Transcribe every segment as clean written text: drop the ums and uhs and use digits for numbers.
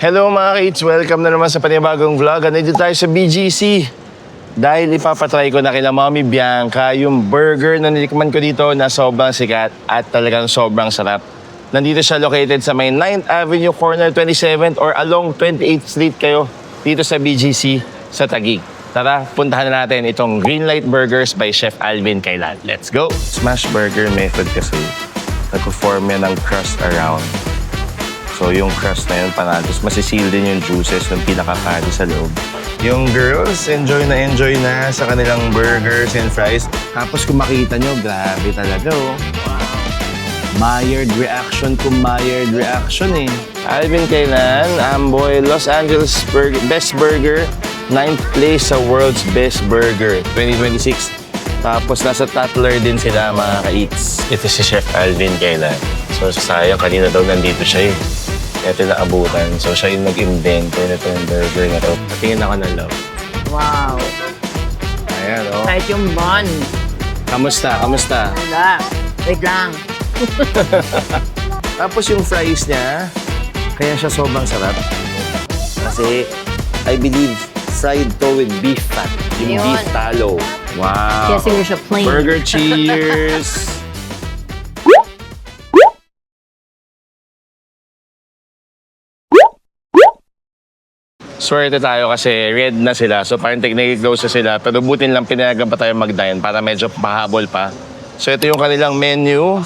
Hello mga kids! Welcome na naman sa panibagong vlog. Nandito tayo sa BGC. Dahil ipapatry ko na kila Mommy Bianca yung burger na nilikman ko dito na sobrang sikat at talagang sobrang sarap. Nandito siya located sa may 9th Avenue, corner 27th or along 28th Street kayo dito sa BGC sa Taguig. Tara, puntahan na natin itong Greenlight Burgers by Chef Alvin Kailan. Let's go! Smash burger method kasi nag-form yan ng crust around. So yung crust na yun, tapos masiseal din yung juices ng pinaka-patty sa loob. Yung girls, enjoy na sa kanilang burgers and fries. Tapos kung makita nyo, grabe talaga oh. Mayered reaction eh. Alvin Kailan, Amboy, Los Angeles Best Burger, 9th place sa World's Best Burger 2026. Tapos nasa Tatler din sila mga ka-eats. Ito si Chef Alvin Kailan. So sayang, kanina daw nandito siya eh. Ito na abutan. So siya yung nag-invento nito yung burger na to. Patingin ako ng love. Wow. Ayan oh. Kahit yung bun. Kamusta? Wala. Wait lang. Tapos yung fries niya, kaya siya sobrang sarap. Kasi I believe fried to with beef fat. Yung Yun. beef talo. Wow. Kasi we're siya plain. Burger cheers! Swerte tayo kasi red na sila. So parang technically close na sila. Pero butin lang pinayagan pa tayo mag-dine para medyo pahabol pa. So ito yung kanilang menu.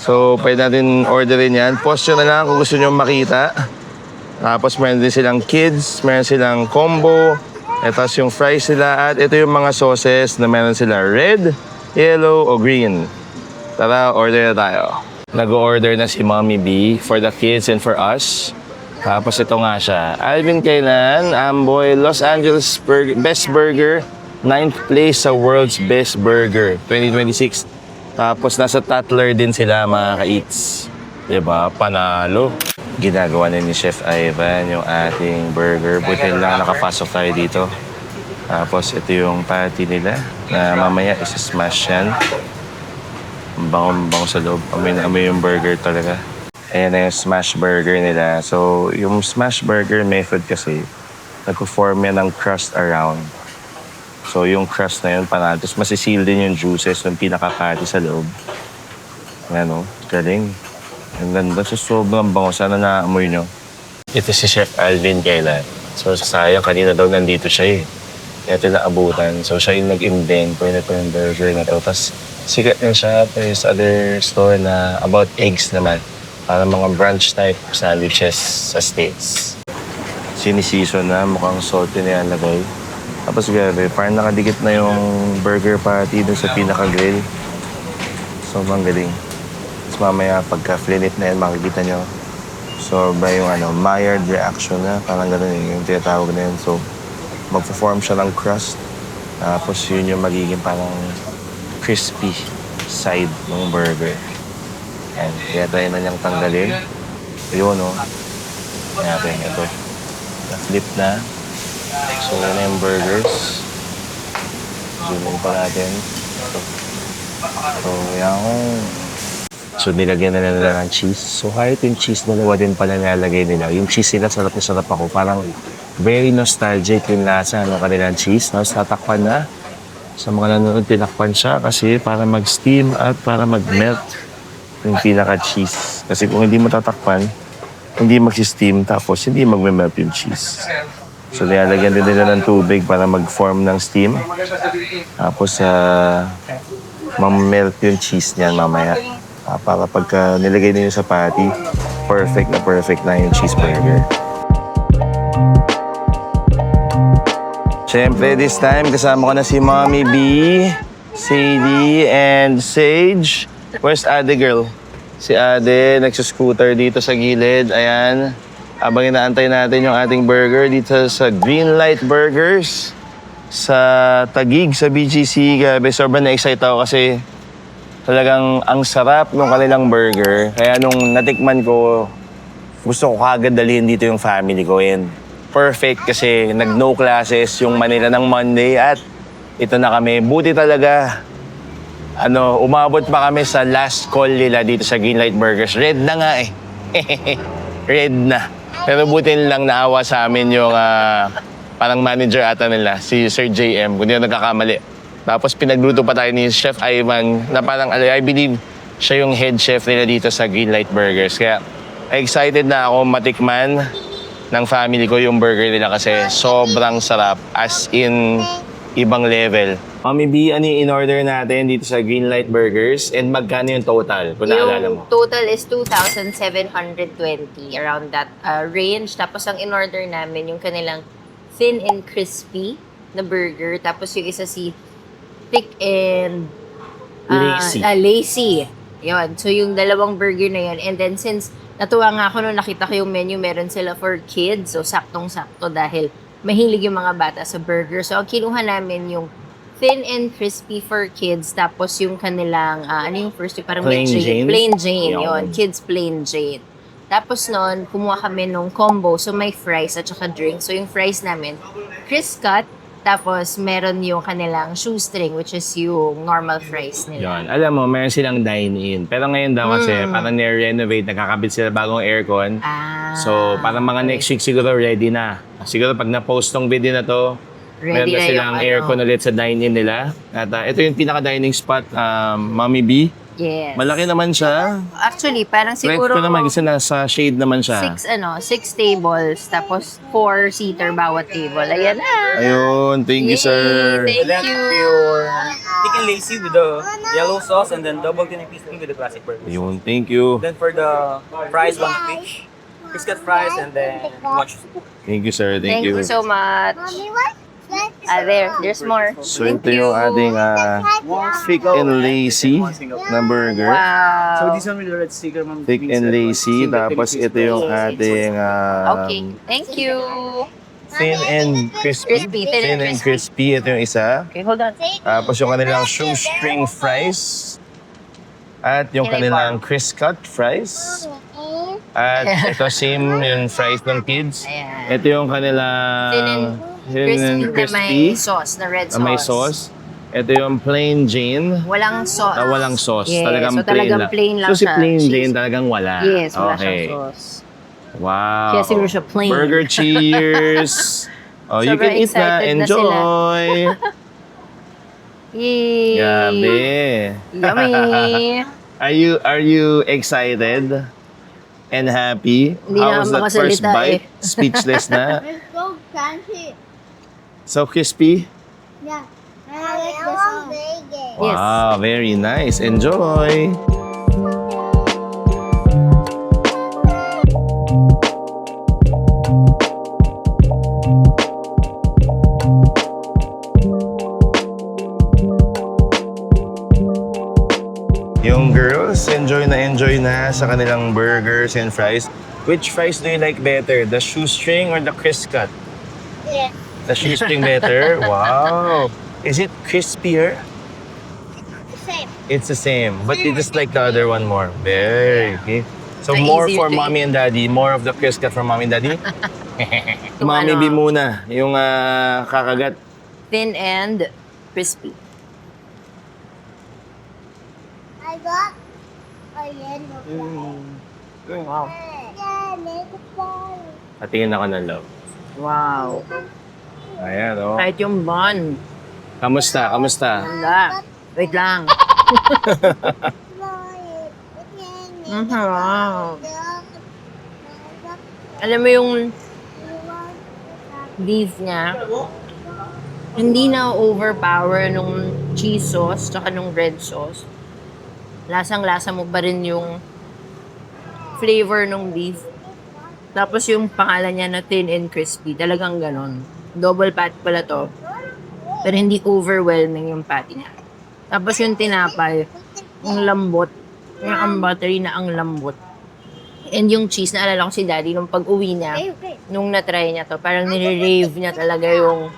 So pwede natin orderin yan. Post nyo na lang kung gusto nyo makita. Tapos meron din silang kids. Meron silang combo. Tapos yung fries sila. At ito yung mga sauces na meron sila red, yellow, o green. Tara, order na tayo. Nag-order na si Mommy B for the kids and for us. Tapos ito nga siya. Alvin Kailan, Amboy, Los Angeles Best Burger, 9th place sa World's Best Burger 2026. Tapos nasa Tatler din sila mga ka-eats. Diba? Panalo. Ginagawa na ni Chef Ivan yung ating burger. Buti lang nakapasok tayo dito. Tapos ito yung patty nila na mamaya isa-smash yan. Bangong-bangong sa loob. Amoy na amoy yung burger talaga. Ayan na yung smash burger nila. So, yung smash burger method kasi, nag-form yan ng crust around. So, yung crust na yun, tapos masiseal din yung juices ng pinaka-patty sa loob. Ayan o, galing. Ang ganda. So, sobrang bango. Sana naamoy nyo. Ito si Chef Alvin Kailan. So, sayang, kanina daw nandito siya eh. Ito na abutan. So, siya yung nag-invento nito yung burger na ito. Tapos, sikat din siya. There's other store na about eggs naman. Para mga brunch type sandwiches sa States. Sinisison na, mukhang salty na yan lagay. Tapos grabe, parang nakadikit na yung burger patty dun sa pinaka-grill. Sobrang galing. Tapos mamaya pagka-flinit na yan, makikita nyo. Sobra yung Maillard reaction na, parang gano'n yung tinatawag na yun. So, magpo-form siya ng crust. Tapos yun yung magiging parang crispy side ng burger. Ayan, kaya tayo na niyang tanggalin. Ayun, o. Natin, ito. Na-flip na. So, yun na yung burgers. Zoom in pa natin. So, yan. So, nilagyan na nila ng cheese. So, kahit yung cheese dalawa din pala nilalagay nila. Yung cheese nila, sarap na sarap ako. Parang very nostalgic yung lasa ng kanilang cheese. Tapos, tatakpan na. Sa mga nanonood, tinakpan siya kasi para mag-steam at para mag-melt yung pinaka-cheese. Kasi kung hindi mo tatakpan, hindi mag-steam, tapos hindi mag-melt yung cheese. So, nilalagyan din nila ng tubig para mag-form ng steam. Tapos, mag-melt yung cheese niyan mamaya. Para pagka nilagay nila sa patty, perfect na yung cheeseburger. Siyempre, this time, kasama ko na si Mommy B, Sadie, and Sage. Where's Ade girl? Si Ade, nagsuscooter dito sa gilid. Ayan. Habang inaantay natin yung ating burger dito sa Greenlight Burgers sa Taguig, sa BGC. Grabe, sobrang na-excite ako kasi talagang ang sarap ng kanilang burger. Kaya nung natikman ko, gusto ko kagad dalhin dito yung family ko. And perfect kasi nag-no classes yung Manila ng Monday at ito na kami. Buti talaga. Umabot pa kami sa last call nila dito sa Greenlight Burgers. Red na nga eh. red na. Pero buti lang naawa sa amin yung parang manager ata nila, si Sir JM, kung di ako nagkakamali. Tapos pinagluto pa tayo ni Chef Ivan na parang, I believe, siya yung head chef nila dito sa Greenlight Burgers. Kaya excited na ako matikman ng family ko yung burger nila kasi sobrang sarap. As in, ibang level. Mami B, ano yung in-order natin dito sa Greenlight Burgers? And magkano yung total, kung naalala mo? Yung total is 2,720, around that range. Tapos ang in-order namin, yung kanilang thin and crispy na burger. Tapos yung isa si thick and Lacy. lacy. Yun. So yung dalawang burger na yun. And then since natuwa nga ako nung nakita ko yung menu, meron sila for kids. So saktong-sakto dahil mahilig yung mga bata sa burger. So ang kinuha namin yung thin and crispy for kids. Tapos yung kanilang, ano yung first, parang Plain Jane? Plain Jane, Yun. yun. Kids Plain Jane. Tapos nun, kumuha kami nung combo. So may fries at saka drink. So yung fries namin, crisp cut. Tapos meron yung kanilang shoestring, which is yung normal fries nila. Yun. Alam mo, meron silang dine-in. Pero ngayon daw kasi, parang nire-renovate, nakakabit sila bagong aircon. So, parang mga next week siguro ready na. Siguro pag na-post tong video na to, meron na silang aircon ulit sa dine-in nila. At ito yung pinaka-dining spot, Mommy B. Yes. Malaki naman siya. Actually, parang Rent siguro ko naman kasi nasa shade naman siya. six tables, tapos 4-seater bawat table. Ayan na. Ayun, thank you, Yay, sir. thank That's you. pure chicken lacy with the yellow sauce and then double thin piece with the classic burger. Ayun, thank you. Then for the fries, one fish, biscuit fries, and then much. Thank you, sir. Thank Thank you. you so much. There's more. So, Thank ito yung you. ating thick and lacy na burger. Wow. this one with the red sticker, ma'am. Thick and lacy. Tapos ito yung ating Okay. Thank you. thin and crispy. Crispy, thin and crispy. Ito yung isa. Okay, hold on. Tapos yung kanilang shoestring fries. At yung kanilang crisp cut fries. At ito same yung fries ng kids. Ayan. Ito yung kanilang Crispy na may sauce, na red sauce. may sauce. Ito yung plain Jane. Walang sauce. Walang sauce. Yes, Talagang so plain talagang lang. plain lang So si siya. plain Cheese. Jane talagang wala. Yes, wala Okay. siyang sauce. Wow. Kaya siguro siya plain. Burger cheers. Oh, you Sobrang can eat na. excited na Enjoy. Yay! Grabe. Yummy! Are you excited and happy? Hindi How na was that first makasalita bite? Speechless na. It's so crunchy. So crispy. Yeah. I like the sauce. Yes. Wow, very nice. Enjoy. Yung girls, enjoy na sa kanilang burgers and fries. Which fries do you like better? The shoestring or the crisp cut? Yeah. The shoestring better? Wow. Is it crispier? Same. It's the same, but you just like the other one more. Very okay. So So more easier for to mommy and daddy, more of the crisp cut for mommy and daddy. Yung Mommy ano, B muna, yung kakagat. Thin and crispy. I got a yellow Wow. Yeah, make it fun. Patingin ako ng love. Wow. Ayan, oh. Kahit yung bun. Kamusta? Kamusta? Wala. Wait lang. Wow. Alam mo yung beef niya, hindi na overpower nung cheese sauce tsaka nung red sauce. Lasang-lasa mo pa rin yung flavor nung beef. Tapos yung pangalan niya na thin and crispy, talagang ganon. Double patty pala to. Pero hindi overwhelming yung patty niya. Tapos yung tinapay, ang lambot. Yung buttery na ang lambot. And yung cheese, naalala ko si Daddy nung pag-uwi niya, nung na-try niya to, parang nire-rave niya talaga yung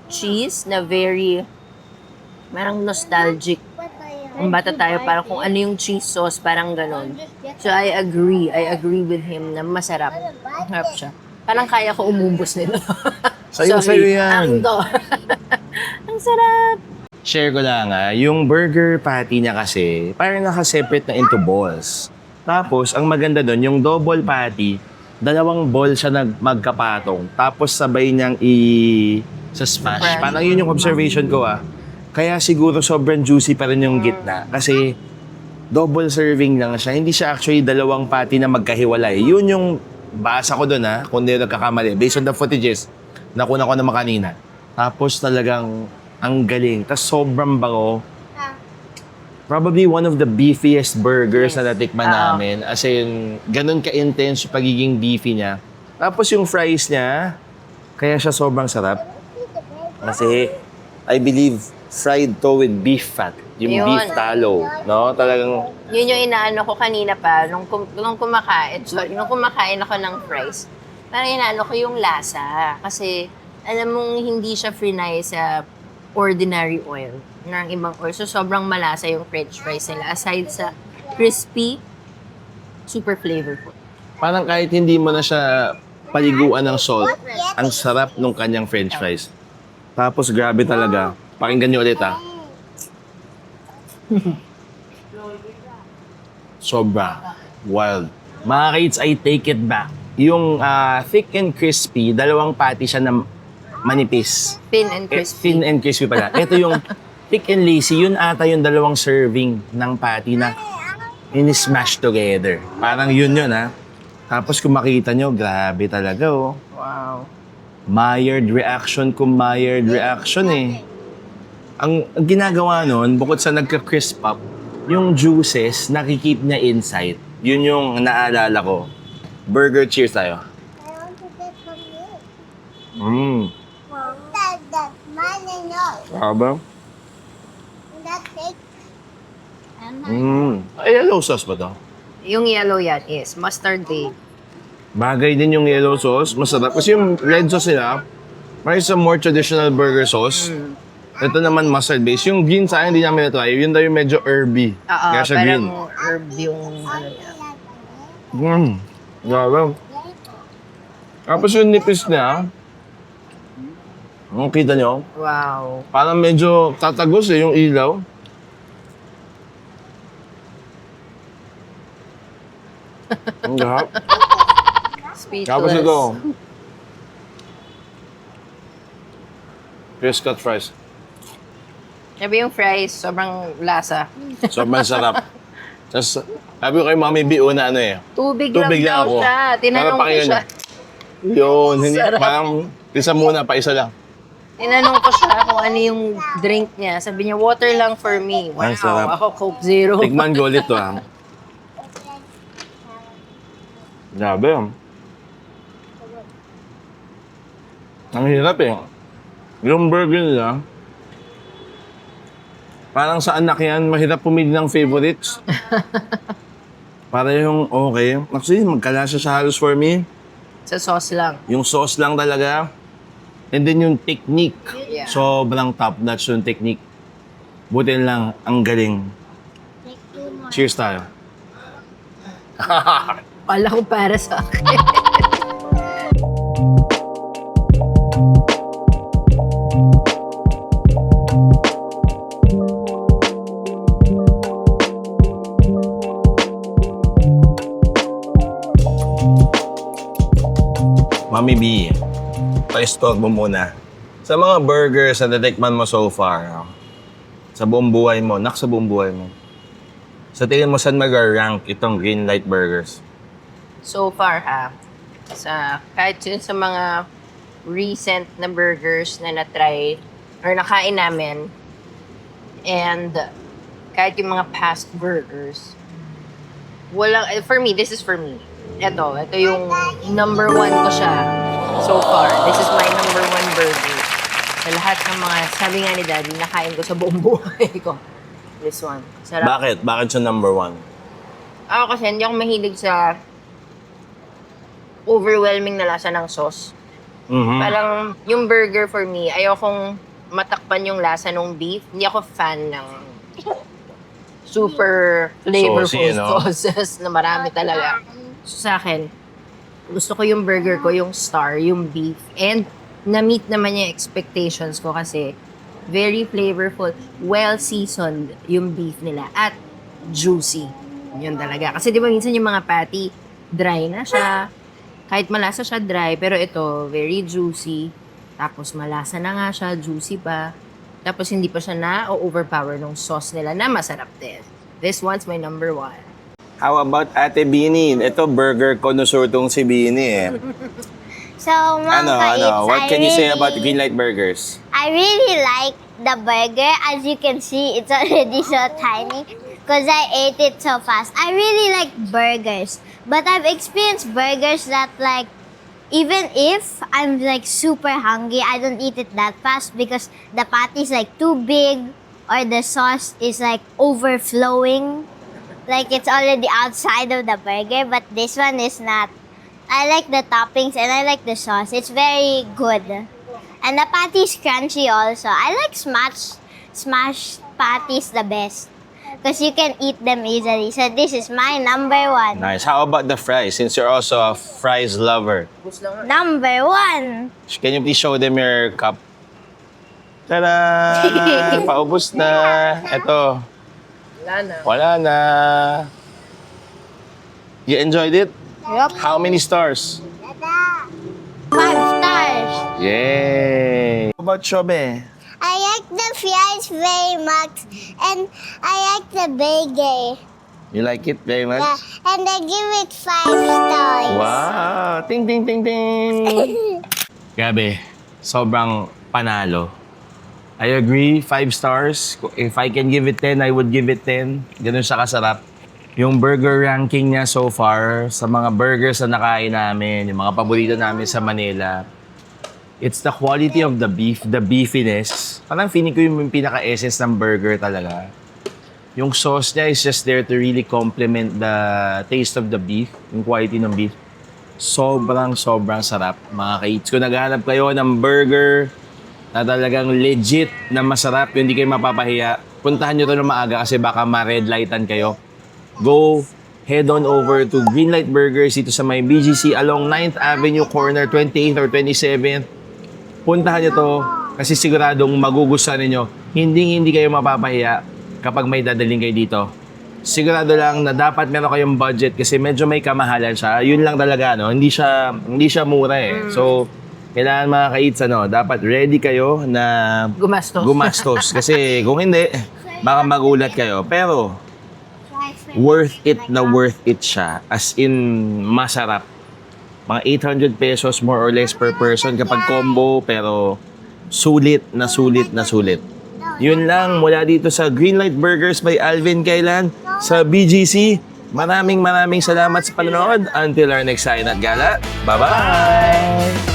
cheese na very, parang nostalgic. Kung bata tayo, parang kung ano yung cheese sauce, parang ganon. So I agree with him na masarap. Masarap siya. Parang kaya ko umubos nito. Sa'yo yan. Ang ang sarap. Share ko lang yung burger patty niya kasi, parang naka-separate na into balls. Tapos, ang maganda doon, yung double patty, dalawang ball siya magkapatong. Tapos sabay niyang sa smash. Smash. Parang yun yung observation ko Kaya siguro sobrang juicy pa rin yung gitna. Kasi double serving lang siya. Hindi siya actually dalawang patty na magkahiwalay. Yun yung basa ko doon kung hindi nagkakamali. Based on the footages, nakuna ko naman kanina. Tapos talagang ang galing. Tapos sobrang bango. Probably one of the beefiest burgers na natikman namin. As in, ganun ka-intense yung pagiging beefy niya. Tapos yung fries niya, kaya siya sobrang sarap. Kasi, I believe, fried to with beef fat. Yung Yun. beef tallow. No? Talagang, Yun yung inaano ko kanina pa, nung kumakain ako ng fries. Parang inaano ko yung lasa. Kasi, alam mong hindi siya frinay sa ordinary oil ng ibang oil. So, sobrang malasa yung french fries nila. Aside sa crispy, super flavorful. parang kahit hindi mo na siya paliguan ng salt, ang sarap nung kanyang french fries. Tapos grabe talaga. Pakinggan nyo ulit Sobra. Wild. Mga kids, I take it back. Yung thick and crispy, dalawang patty siya na manipis. Thin and crispy. Thin and crispy pala. Ito yung thick and lacy, yun ata yung dalawang serving ng patty na in-smash together. Parang yun Tapos kung makita nyo, grabe talaga Wow. Mired reaction Ang ginagawa nun, bukod sa nagka-crisp up, yung juices, nakikip niya inside. Yun yung naalala ko. Burger, cheers tayo. I want to get from you. That mine and yours. Haba? That cake. Ay, yellow sauce ba to? Yung yellow yan is mustard bake. Bagay din yung yellow sauce. Masarap. Kasi yung red sauce nila, may some more traditional burger sauce. Ito naman mustard base. Yung green sa akin, hindi namin na-try. Yun daw yung medyo herby. Kaya siya green. Parang herb yung ano niya. Grabe. Tapos yung nipis niya, kita nyo? Wow. Parang medyo tatagos yung ilaw. Ang gahap. Speechless. Tapos ito. Crisp cut fries. Sabi yung fries, sobrang lasa. Sobrang sarap. Tapos, sabi ko kay Mami B, una Tubig Tubig lang lang daw ako. siya. Tinanong Para ko pakinggan siya. Yun, hindi, Sarap. parang isa muna, pa isa lang. Tinanong ko siya kung ano yung drink niya. Sabi niya, water lang for me. Wow. Ay, sarap. Ako, Coke Zero. Tikman ko ulit to Grabe Ang hirap Yung burger nila, parang sa anak yan, mahirap pumili ng favorites. Para yung okay. Actually, magkalasa sa halos for me. Sa sauce lang. Yung sauce lang talaga. And then yung technique. Yeah. Sobrang top-notch yung technique. Buti lang, ang galing. Cheers tayo. Wala ko para sa akin. Mami B, pa-stall mo muna. Sa mga burgers na natikman mo so far, sa buong buhay mo, sa buong buhay mo, sa tingin mo saan mag-rank itong Green Light Burgers? So far kahit yun sa mga recent na burgers na na-try or nakain namin, and kahit yung mga past burgers, for me, this is for me. Ito yung number 1 ko siya so far. This is my number 1 burger. Sa lahat ng mga, sabi nga ni Daddy, nakain ko sa buong buhay ko. This one. Sarap. Bakit? Bakit siya number 1? Ako kasi hindi ako mahilig sa overwhelming na lasa ng sauce. Parang yung burger for me, ayokong matakpan yung lasa ng beef. Hindi ako fan ng super flavorful Saucy, no? sauces na marami talaga. So sa akin, gusto ko yung burger ko, yung star, yung beef. And na-meet naman yung expectations ko kasi very flavorful, well-seasoned yung beef nila at juicy. Yun talaga. Kasi di ba minsan yung mga patty, dry na siya. Kahit malasa siya dry, pero ito, very juicy. Tapos malasa na nga siya, juicy pa. Tapos hindi pa siya na-overpower ng sauce nila na masarap din. This one's my number 1. How about Ate Bini? Ito, burger connoisseur tong si Bini eh. So, Mama, What can you say about Greenlight Burgers? I really like the burger. As you can see, it's already so tiny because I ate it so fast. I really like burgers. But I've experienced burgers that like, even if I'm like super hungry, I don't eat it that fast because the patty is like too big or the sauce is like overflowing. Like it's already outside of the burger, but this one is not. I like the toppings and I like the sauce. It's very good. And the patty is crunchy also. I like smash patties the best because you can eat them easily. So this is my number 1. Nice. How about the fries? Since you're also a fries lover. Number 1. Can you please show them your cup? Tada! Paubos na. Ito. Wala na. Wala na. You enjoyed it? Yup. How many stars? 5 stars. Yay! How about Shobe? I like the fries very much and I like the burger. You like it very much? Yeah, and I give it 5 stars. Wow! Ting, ting, ting, ting! Grabe, sobrang panalo. I agree, 5 stars. If I can give it 10, I would give it 10. Ganun siya kasarap. Yung burger ranking niya so far, sa mga burgers na nakain namin, yung mga paborito namin sa Manila, it's the quality of the beef, the beefiness. Parang feeling ko yung pinaka-essence ng burger talaga. Yung sauce niya is just there to really complement the taste of the beef, yung quality ng beef. Sobrang sarap. Mga ka-eats, kung naghahanap kayo ng burger na talagang legit na masarap, yung hindi kayo mapapahiya, puntahan nyo to ng maaga kasi baka ma-red lightan kayo. Go head on over to Greenlight Burgers dito sa may BGC along 9th Avenue corner, 28th or 27th. Puntahan nyo to kasi siguradong magugustuhan ninyo. Hindi kayo mapapahiya kapag may dadaling kayo dito. Sigurado lang na dapat meron kayong budget kasi medyo may kamahalan siya. Yun lang talaga, no? Hindi siya mura eh. So, kailangan mga ka-eats, dapat ready kayo na gumastos. Kasi kung hindi, baka magulat kayo. Pero, worth it siya. As in, masarap. Mga 800 pesos more or less per person kapag combo, pero sulit. Yun lang mula dito sa Greenlight Burgers by Alvin Kailan sa BGC. Maraming salamat sa panonood. Until our next Sayan at Gala. Bye-bye!